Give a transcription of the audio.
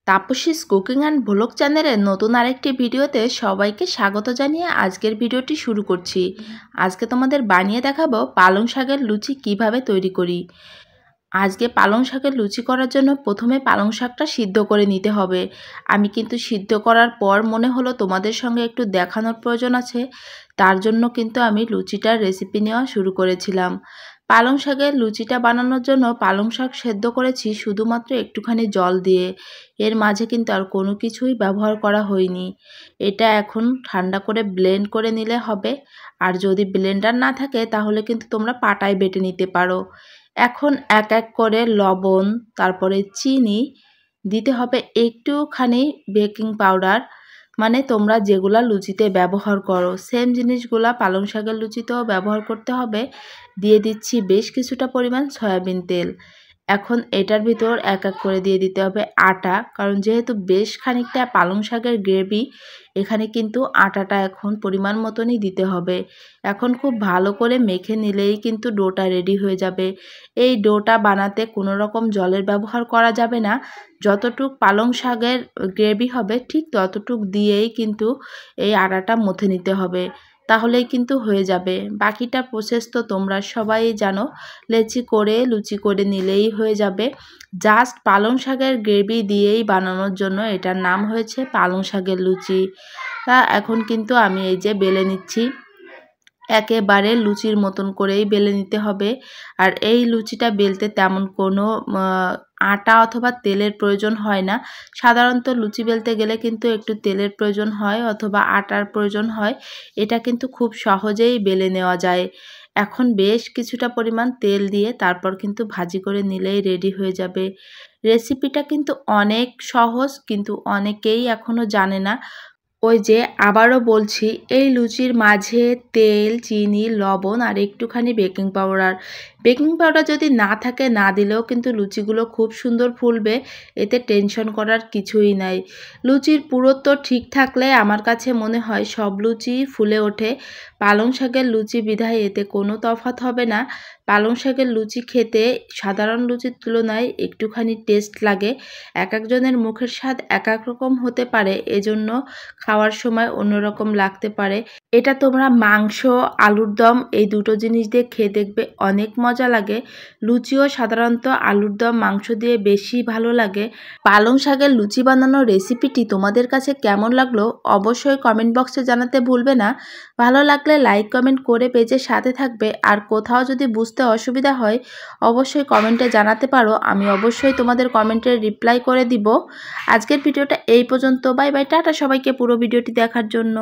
তাপসীস cooking and vlog চ্যানেলের নতুন আরেকটি ভিডিওতে সবাইকে স্বাগত জানিয়ে আজকের ভিডিওটি শুরু করছি। আজকে তোমাদের বানিয়ে দেখাবো পালং শাকের লুচি কিভাবে তৈরি করি। আজকে পালং শাকের লুচি করার জন্য প্রথমে পালং শাকটা সিদ্ধ করে নিতে হবে। আমি কিন্তু সিদ্ধ করার পর মনে হলো তোমাদের সঙ্গে একটু দেখানোর প্রয়োজন আছে, তার জন্য কিন্তু আমি লুচিটার রেসিপি নেওয়া শুরু করেছিলাম। পালং শাকের লুচিটা বানানোর জন্য পালং শাক সেদ্ধ করেছি শুধুমাত্র একটুখানি জল দিয়ে। এর মাঝে কিন্তু আর কোনো কিছুই ব্যবহার করা হয়নি। এটা এখন ঠান্ডা করে ব্লেন্ড করে নিলে হবে। আর যদি ব্লেন্ডার না থাকে তাহলে কিন্তু তোমরা পাটায় বেটে নিতে পারো। এখন এক এক করে লবণ, তারপরে চিনি দিতে হবে, একটুখানি বেকিং পাউডার, মানে তোমরা যেগুলা লুচিতে ব্যবহার করো সেম জিনিসগুলা পালং শাকের লুচিতেও ব্যবহার করতে হবে। দিয়ে দিচ্ছি বেশ কিছুটা পরিমাণ সয়াবিন তেল। এখন এটার ভিতর এক এক করে দিয়ে দিতে হবে আটা, কারণ যেহেতু বেশ খানিকটা পালং শাকের গ্রেভি, এখানে কিন্তু আটাটা এখন পরিমাণ মতনই দিতে হবে। এখন খুব ভালো করে মেখে নিলেই কিন্তু ডোটা রেডি হয়ে যাবে। এই ডোটা বানাতে কোনো রকম জলের ব্যবহার করা যাবে না। যতটুক পালং শাকের গ্রেভি হবে ঠিক ততটুক দিয়েই কিন্তু এই আটাটা মথে নিতে হবে, তাহলেই কিন্তু হয়ে যাবে। বাকিটা প্রসেস তো তোমরা সবাই জানো, লেচি করে লুচি করে নিলেই হয়ে যাবে। জাস্ট পালং শাকের গ্রেভি দিয়েই বানানোর জন্য এটার নাম হয়েছে পালং শাকের লুচি। এখন কিন্তু আমি এই যে বেলে নিচ্ছি, একেবারে লুচির মতন করেই বেলে নিতে হবে। আর এই লুচিটা বেলতে তেমন কোনো আটা অথবা তেলের প্রয়োজন হয় না। সাধারণত লুচি বেলতে গেলে কিন্তু একটু তেলের প্রয়োজন হয় অথবা আটার প্রয়োজন হয়। এটা কিন্তু খুব সহজেই বেলে নেওয়া যায়। এখন বেশ কিছুটা পরিমাণ তেল দিয়ে তারপর কিন্তু ভাজি করে নিলেই রেডি হয়ে যাবে। রেসিপিটা কিন্তু অনেক সহজ, কিন্তু অনেকেই এখনও জানে না। ওই যে আবারও বলছি, এই লুচির মাঝে তেল, চিনি, লবণ আর একটুখানি বেকিং পাউডার। বেকিং পাউডার যদি না থাকে না দিলেও কিন্তু লুচিগুলো খুব সুন্দর ফুলবে, এতে টেনশন করার কিছুই নাই। লুচির পুরুত্ব ঠিক থাকলে আমার কাছে মনে হয় সব লুচি ফুলে ওঠে। পালং শাকের লুচি বিধায় এতে কোনো তফাৎ হবে না। পালং শাকের লুচি খেতে সাধারণ লুচির তুলনায় একটুখানি টেস্ট লাগে। এক একজনের মুখের স্বাদ এক এক রকম হতে পারে, এজন্য খাওয়ার সময় অন্যরকম লাগতে পারে। এটা তোমরা মাংস, আলুর দম এই দুটো জিনিস দিয়ে খেয়ে দেখবে, অনেক মজা লাগে। লুচিও সাধারণত আলুর দম, মাংস দিয়ে বেশি ভালো লাগে। পালং শাকের লুচি বানানোর রেসিপিটি তোমাদের কাছে কেমন লাগলো অবশ্যই কমেন্ট বক্সে জানাতে ভুলবে না। ভালো লাগলে লাইক কমেন্ট করে পেজের সাথে থাকবে। আর কোথাও যদি বুঝতে অসুবিধা হয় অবশ্যই কমেন্টে জানাতে পারো, আমি অবশ্যই তোমাদের কমেন্টের রিপ্লাই করে দিব। আজকের ভিডিওটা এই পর্যন্ত। বাই বাই, টাটা সবাইকে পুরো ভিডিওটি দেখার জন্য।